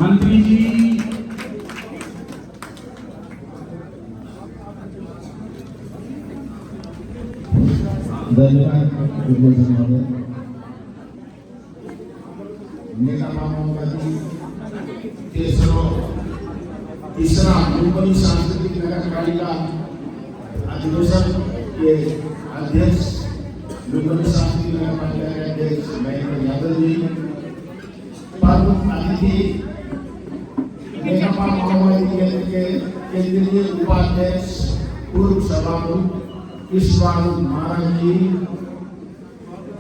मंत्री जी धन्यवाद नेता माओवादी तीसरा मुंबई सांस्कृतिक नगर पालिका अधिवेशन के अध्यक्ष मुंबई सांस्कृतिक नगर पालिका के अध्यक्ष महेंद्र यादव जी, प्रमुख अतिथि नेता माओवादी केंद्र के केंद्रीय उपाध्यक्ष पूर्व सभामुख विश्वानंद महाराज जी,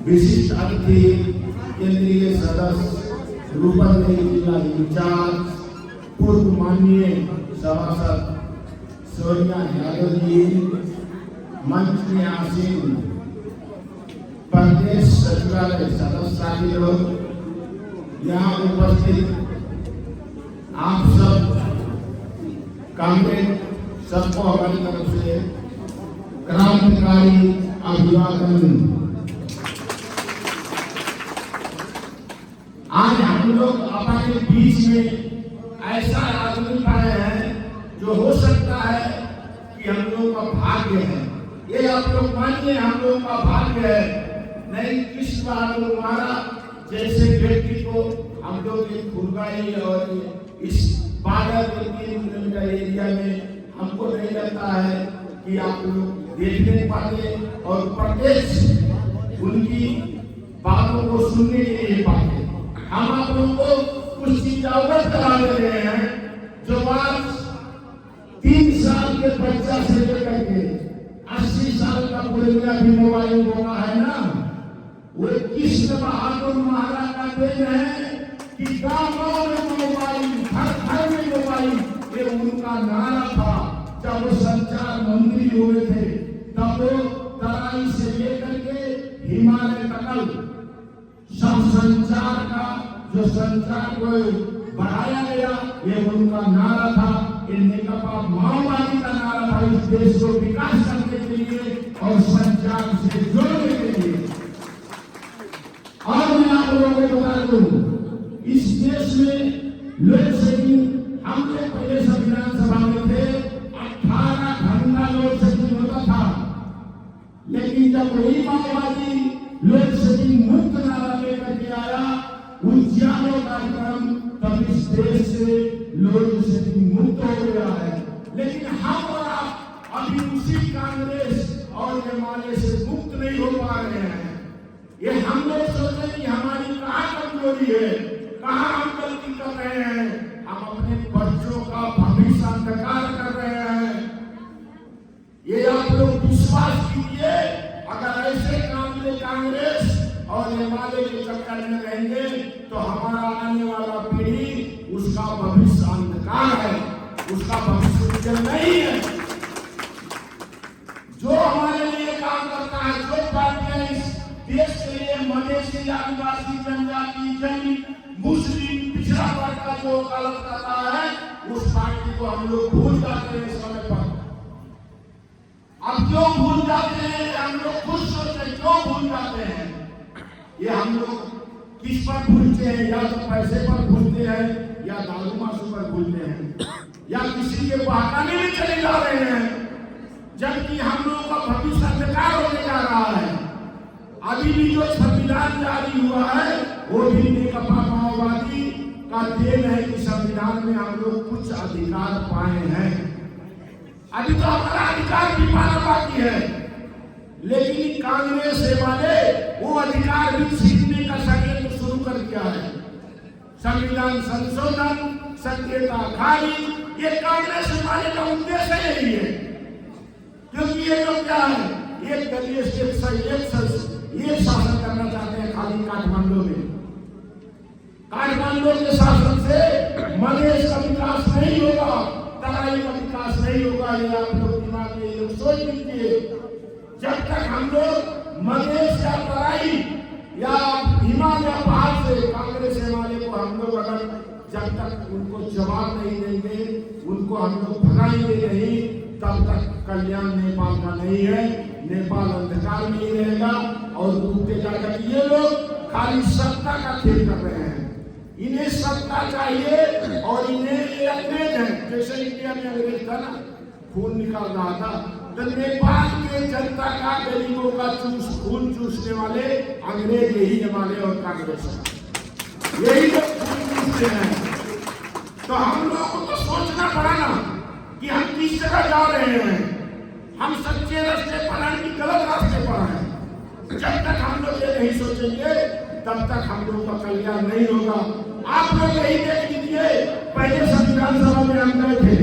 विशिष्ट अतिथि केंद्रीय सदस्य रूपन देवी जिला इंचार्ज पूर्व माननीय सभासद सोनिया यादव जी, मंच में आसीन प्रदेश सचिवालय सदस्य लोग, यहाँ उपस्थित आप सब कांग्रेस सबको हमारी तरफ से क्रांतिकारी अभिवादन। आज हम लोग अपने बीच में ऐसा आदमी पाए हैं जो हो सकता है कि हम लोग का भाग्य है, ये आप लोग मानिए हम लोग का भाग्य है। नहीं किस बात महाराज जैसे व्यक्ति को हम लोग एक फुलगाई और इस 12 किलोमीटर एरिया में हमको नहीं लगता है कि आप लोग देख नहीं पाते और प्रत्यक्ष उनकी बातों को सुनने के लिए पाते। हम आप लोगों को कुछ चीज अवगत करा दे रहे हैं जो आज 3 साल के बच्चा से लेकर के 80 साल का बुढ़िया भी मोबाइल होगा है ना, वो कृष्ण बहादुर महाराज का देन है कि गाँव में मोबाइल, घर में मोबाइल, ये उनका नारा था। जब वो संचार मंत्री हुए थे तब वो तराई से लेकर के हिमालय तक सब संचार का जो संचार को बढ़ाया गया, ये उनका नारा था। इनने कहा माओवादी का नारा था इस देश को विकास करने के लिए और संचार से जोड़ने के लिए। और मैं आप लोगों को बता दूं, इस देश में लोक सेविंग हम लोग पहले संविधान सभा में थे, 18 घंटा लोक सेविंग होता था, लेकिन जब वही माओवादी लोक सेविंग मुक्त नारा लेकर के आया, उज्यालो कार्यक्रम, तब इस देश से लोक सेविंग मुक्त हो गया है। लेकिन हम और आप अभी उसी कांग्रेस और एमआरए से मुक्त नहीं हो पा रहे हैं। ये हम लोग सोच रहे हैं कि हमारी कहाँ कमजोरी है, कहाँ हम गलती कर रहे हैं। हम अपने बच्चों का भविष्य अंधकार कर रहे हैं। ये आप लोग विश्वास कीजिए, अगर ऐसे काम में कांग्रेस और एमआरए के चक्कर में रहेंगे तो हमारा आने वाला पीढ़ी उसका भविष्य अंधकार है, उसका भविष्य उज्जवल नहीं है। जो हमारे लिए काम करता है, जो पार्टियां इस देश के लिए मधेसी, आदिवासी, जनजाति, जैन, मुस्लिम, पिछड़ा वर्ग का जो वकालत करता है, उस पार्टी को हम लोग भूल जाते हैं समय पर। अब क्यों भूल जाते हैं, हम लोग खुद सोचते हैं क्यों भूल जाते हैं। ये हम लोग किस पर भूलते हैं, या तो पैसे पर भूलते हैं, या दारू माशू पर भूलते हैं, या किसी के बहकाने में चले जा रहे हैं, जबकि हम लोगों का भविष्य अंधकार होने जा रहा है। अभी भी जो संविधान जारी हुआ है वो भी नेकपा माओवादी का देन है कि संविधान में हम लोग कुछ अधिकार पाए हैं। अभी तो हमारा अधिकार भी पाना बाकी है, लेकिन कांग्रेस वाले वो अधिकार भी छीनने का षड्यंत्र शुरू कर दिया है। संविधान संशोधन, संहिता खारिज, ये कांग्रेस वाले का उद्देश्य यही है। क्योंकि ये लोग क्या है, एक दलीय ये शासन करना चाहते हैं खाली काठमांडू में। काठमांडू के शासन से मधेश का विकास नहीं होगा, तराई का विकास नहीं होगा। ये आप लोग दिमाग में ये सोच लीजिए, जब तक हम लोग मधेश या तराई या हिमालय पहाड़ से कांग्रेस एमआरए को हम लोग अगर जब तक उनको जवाब नहीं देंगे, उनको हम लोग भगाएंगे नहीं, तब तक कल्याण नेपाल का नहीं है। नेपाल अंधकार में ही रहेगा और डूबते जाकर ये लोग खाली सत्ता का खेल कर रहे हैं। इन्हें सत्ता चाहिए और इन्हें ये अंग्रेज है। जैसे इंडिया में अंग्रेज था ना, खून निकाल रहा था, तो नेपाल के जनता का, गरीबों का खून चूसने वाले अंग्रेज यही हमारे और कांग्रेस है, यही लोग खून चूसते हैं। तो हम लोगों को तो सोचना पड़ा ना कि हम किस जगह जा रहे हैं, हम सच्चे रास्ते पर हैं कि गलत रास्ते पर हैं। जब तक हम लोग ये नहीं सोचेंगे तब तक हम लोगों का कल्याण नहीं होगा। आप लोग यही देख लीजिए, पहले संविधान सभा में हम गए थे,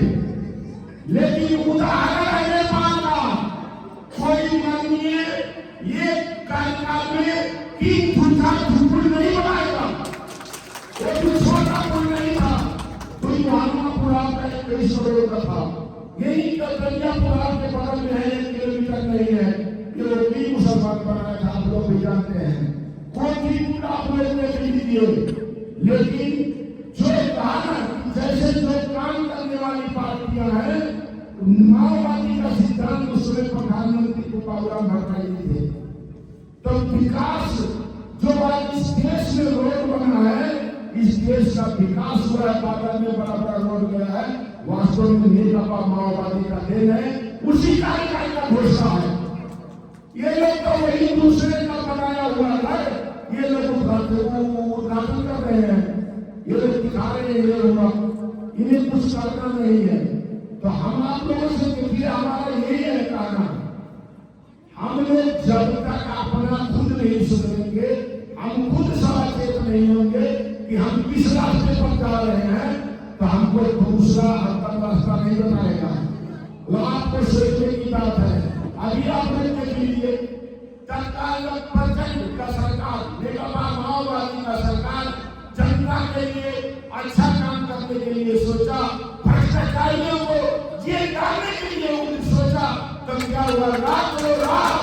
लेकिन उदाहरण है नेपाल का, कोई माननीय ये कार्यकाल में 3 पुल नहीं बनाएगा, वो भी छोटा पुल नहीं था, कोई पुल आपका 21 करोड़ का था, यही कलिया पुल आपके बगल में है, 1 किलोमीटर नहीं है, ये लोग भी मुसलमान बनाया था, आप लोग भी जानते हैं। कोई भी पुल आप लोग देख लीजिए, लेकिन जो जैसे जो काम करने वाली पार्टियां हैं, माओवादी का सिद्धांत उसमें प्रधानमंत्री को प्रोग्राम भरपाई थे। तो विकास जो आज इस देश में रोड बना है, इस देश का विकास हुआ है, बादल में बड़ा बड़ा रोड गया है, वास्तव में नेता माओवादी का देन है, उसी कार्यकाल का घोषणा है। ये लोग तो वही दूसरे का बनाया हुआ है, ये लोग उद्घाटन कर रहे हैं, ये लोग दिखा रहे हैं, ये लोग इन्हें कुछ करना नहीं है। तो हम आप लोगों से देखिए, हमारा यही है कहना, हम लोग जब तक अपना खुद नहीं सुधरेंगे, हम खुद सचेत नहीं होंगे कि हम किस रास्ते पर जा रहे हैं, तो हमको दूसरा अंतर रास्ता नहीं बताएगा। वो आपको सोचने की बात है। अभी आप लोग देख लीजिए, तत्काल प्रचंड का सरकार, नेकपा माओवादी का सरकार जनता के लिए अच्छा काम करने के लिए सोचा, भ्रष्टाचारियों को जेल डालने के लिए उन्होंने सोचा, तो क्या हुआ, रातों रात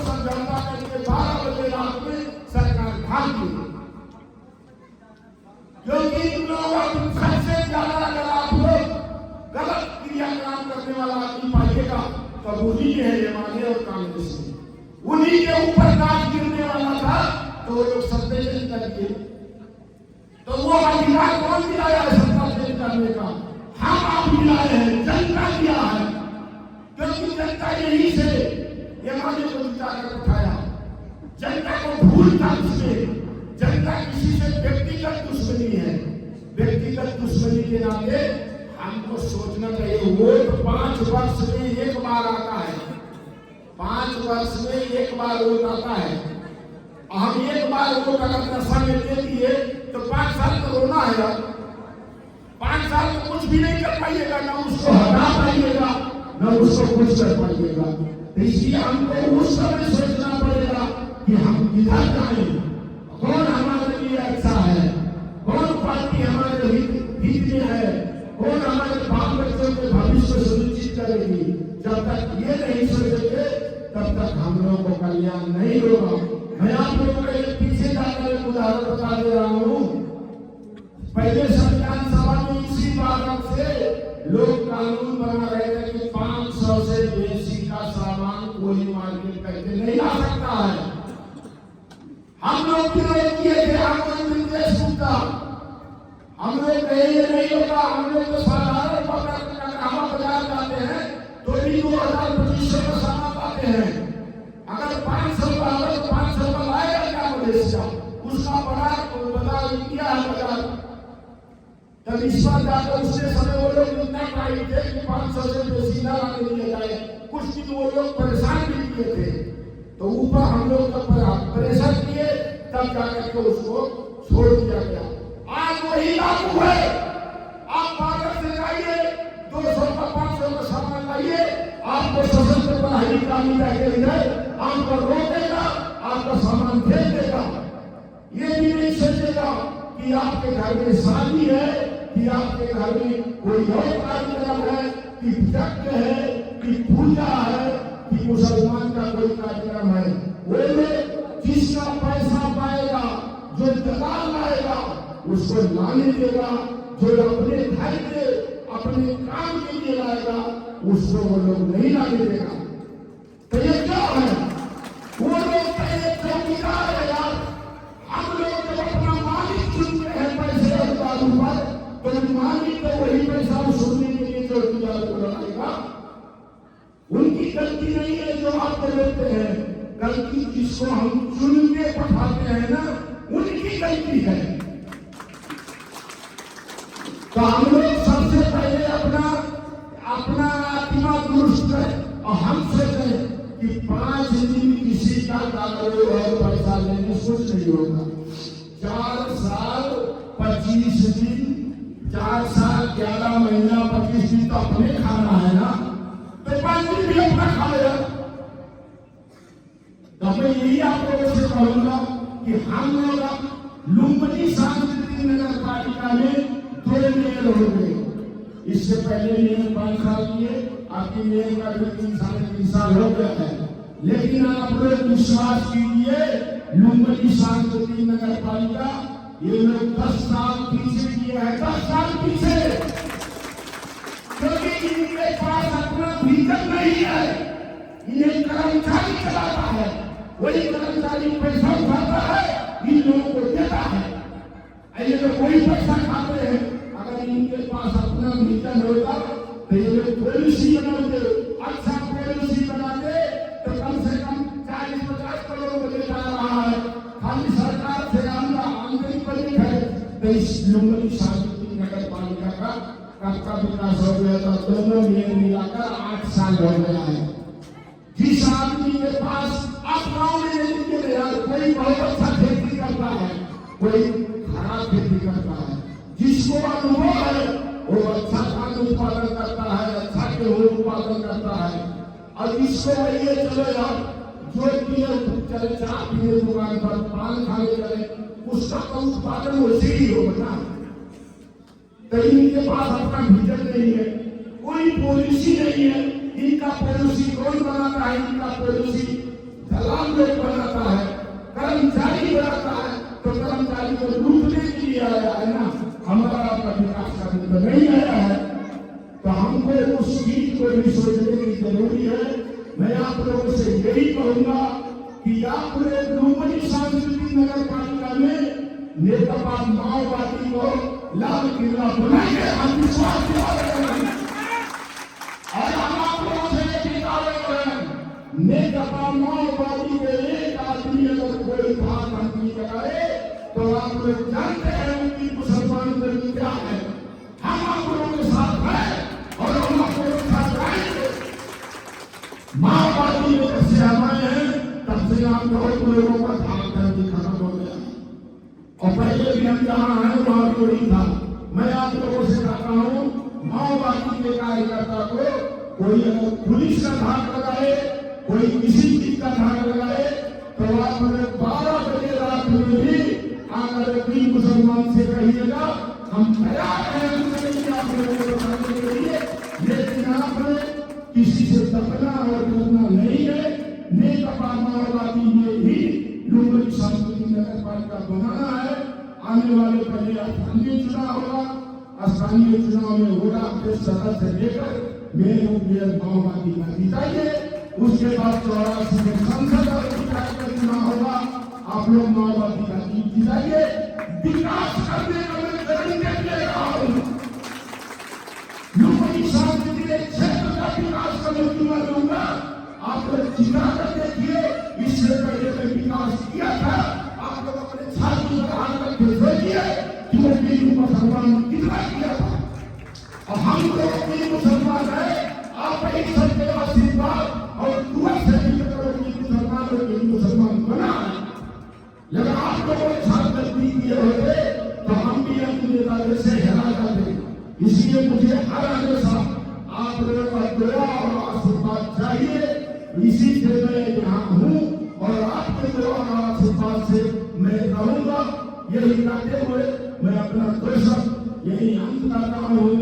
समझौता करके 12 बजे रात में सरकार भाग गई। क्योंकि इन लोगों सबसे ज्यादा अगर आप लोग गलत क्रियाक्रम करने वाला आदमी पाइएगा तो उन्हीं के है, हमारे और कांग्रेस में उन्हीं के ऊपर दाग गिरने वाला था, तो वो लोग सत्ते चेंज करके, तो वो अधिकार कौन दिलाया है सत्ता चेंज करने का? हम आप दिलाए हैं, जनता दिया है। क्योंकि जनता यही से हमारे को जिताकर उठाया, जनता को भूलता इसमें, जनता किसी से व्यक्तिगत दुश्मनी है, व्यक्तिगत दुश्मनी के नाते हमको सोचना चाहिए। वोट 5 वर्ष में एक बार आता है, 5 वर्ष में एक बार वोट आता है। हम एक बार वोट अगर नशा में दे दिए तो 5 साल तो रोना है, 5 साल तो कुछ भी नहीं कर पाइएगा, ना उसको हटा पाइएगा, ना उसको कुछ कर पाइएगा। तो इसलिए हमको उस समय सोचना पड़ेगा कि हम किधर जाएं, कौन हमारे लिए अच्छा है, कौन पार्टी हमारे हित में है, कौन हमारे बाल बच्चों के भविष्य सुनिश्चित करेगी। जब तक ये नहीं सोचेंगे तब तक हम लोगों को कल्याण नहीं होगा। मैं आप लोगों को एक पीछे जाकर एक उदाहरण बता दे रहा हूँ। पहले संविधान सभा में इसी बात से लोग कानून बना रहे थे कि 500 से बेसी का सामान कोई मार्केट करके नहीं ला सकता है। हम लोग विरोध किए थे, हम निर्देश का, हम लोग कहे ये नहीं होगा, हम लोग तो साधारण हम बाजार जाते हैं तो भी 2000-2500 का सामान पाते हैं। अगर 500 का होगा तो 500 का लाएगा क्या मलेशिया, उसका बाजार इंडिया है बाजार। तब इस बार जाकर उसने समय वो लोग इतना टाइट थे कि 500 से बेसी ना लाने दिए जाए। कुछ दिन वो लोग परेशान भी किए थे, तो ऊपर हम लोग तब प्रेशर किए, तब जाकर के उसको छोड़ दिया गया। आज वही लागू है। आप बाजार से जाइए, 200 का 500 का सामान लाइए, आपको सशस्त्र बल निकाली जाए, आपको रोकेगा, आपका सामान भेज देगा। ये भी नहीं सोचेगा कि आपके घर में शादी है, कि आपके घर में कोई और कार्यक्रम है, कि यज्ञ है, कि पूजा है, कि मुसलमान का कोई कार्यक्रम है। वो लोग जिसका पैसा पाएगा, जो दलाल लाएगा उसको लाने देगा, जो अपने घर के अपने काम के लिए लाएगा उसको वो लोग नहीं लाने देगा। तो ये क्या है? वो लोग पहले चौकीदार है यार। हम लोग जब अपना मान स्थान पर, तो मानी तो वही पैसा वसूलने के लिए जो इंतजार को लगाएगा। उनकी गलती नहीं है जो आपको लेते हैं, गलती जिसको हम चुन के पठाते हैं ना, उनकी गलती है। तो हम लोग सबसे पहले अपना आत्मा दुरुस्त करें और हम सोचें कि 5 दिन किसी का कागज और पैसा लेने कुछ नहीं होगा। 4 साल 25 दिन, 4 साल 11 महीना 25 दिन तो अपने खाना है ना, तो 5 दिन भी अपना खा लिया। तो मैं यही आप लोगों से कहूंगा कि हम लोग लुम्बिनी सांस्कृतिक नगर पालिका में 2 मेयर हो गए। इससे पहले मेयर 5 साल किए, आपकी मेयर का भी 3 साल हो गया है। लेकिन आप लोग विश्वास कीजिए, लुम्बिनी सांस्कृतिक नगर पालिका ये लोग 10 साल पीछे किए हैं, 10 साल पीछे, क्योंकि इनके पास अपना भीतर नहीं है। इन्हें कर्मचारी चलाता है, वही कर्मचारी पैसा उठाता है, इन लोगों को देता है। ये लोग कोई पैसा खाते हैं। अगर इनके पास अपना मिशन होता तो ये लोग पॉलिसी बनाते, अच्छा पॉलिसी बनाते तो कम से कम 40-50 करोड़ को लेकर आ रहा है। खाली सरकार से आमदनी बजट है। तो इस लुम्बिनी सांस्कृतिक नगर पालिका का विकास हो गया था। दोनों मेयर मिलाकर 8 साल हो गया है। जिस आदमी के पास आप गाँव में नहीं मिले यार, कोई बहुत अच्छा खेती करता है, कोई खराब खेती करता है, जिसको अनुभव है वो अच्छा धान उत्पादन करता है, अच्छा गेहूं उत्पादन करता है। और जिसको ये चलो यार जो चले चाय पीने दुकान पर, पान खाने चले, उसका तो उत्पादन वैसे ही होगा ना। तो इनके पास अपना विजन नहीं है, कोई पॉलिसी नहीं है। इनका पॉलिसी कौन बनाता है? इनका पॉलिसी दलाल लोग बनाता है, कर्मचारी बनाता है। तो कर्मचारी को लूटने के लिए आया है ना, हमारा आपका विकास करने को नहीं आया है। तो हमको उस चीज को भी सोचने की जरूरी है। मैं आप लोगों से यही कहूंगा कि आप लोग लुम्बिनी सांस्कृतिक नगर पालिका में नेता माओवादी को लाल किला बनाएंगे, हम विश्वास दिलाएंगे। और हम आप लोगों से ये निकालेंगे, नेता माओवादी के एक आदमी अगर कोई बात हमकी लगाए तो आप लोग जानते हैं कि मुसलमान धर्म क्या है। हम आप लोगों के साथ हैं और हम आप लोगों के साथ रहेंगे। माओवादी ने जब से हमारे हैं तब से आप बहुत लोगों का धाक धर्म खत्म हो गया। और पहले भी हम जहाँ हैं वहाँ कोई था। मैं आप लोगों से कहता हूँ, माओवादी के कार्यकर्ता को कोई अगर पुलिस का धाक लगाए, कोई किसी चीज का धाक लगाए, तो आप 12 बजे रात में भी आकर कोई मुसलमान से कहिएगा हम तैयार हैं आप लोगों को बताने के लिए। लेकिन आपने किसी से दबना और डरना नहीं है। नेता माओवादी में ही लुम्बिनी सांस्कृतिक नगर पालिका बनाना है। आने वाले पहले स्थानीय चुनाव होगा, स्थानीय चुनाव में होगा अपने सदस्य से लेकर मेयर माओवादी का जिताइए। उसके बाद 84 में संसद और विधायक का चुनाव होगा, आप लोग माओवादी का जीत जिताइए। विकास करने का मैं गारंटी दे रहा हूँ। लुम्बिनी सांस्कृतिक क्षेत्र का विकास करने की मैं दूंगा। आप लोग जिता कर देखिए, इससे पहले मैं विकास किया था। आप लोग अपने छात्रों का हाथ रख के देखिए कि वो हिंदू मुसलमान कितना किया था। और हम लोग भी मुसलमान है, आप एक सबके आशीर्वाद और दुआ से मुसलमान बना है। लेकिन आप लोगों के साथ गलती किए होते तो हम भी अपने दादे से हिला जाते। इसलिए मुझे हर हमेशा आप लोगों का दुआ और आशीर्वाद चाहिए। इसी से मैं यहाँ हूँ और आपके दुआ और आशीर्वाद से मैं रहूंगा। यही कहते हुए मैं अपना दर्शक यही अंत करता हूँ।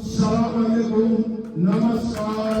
सलाम अलैकुम, नमस्कार।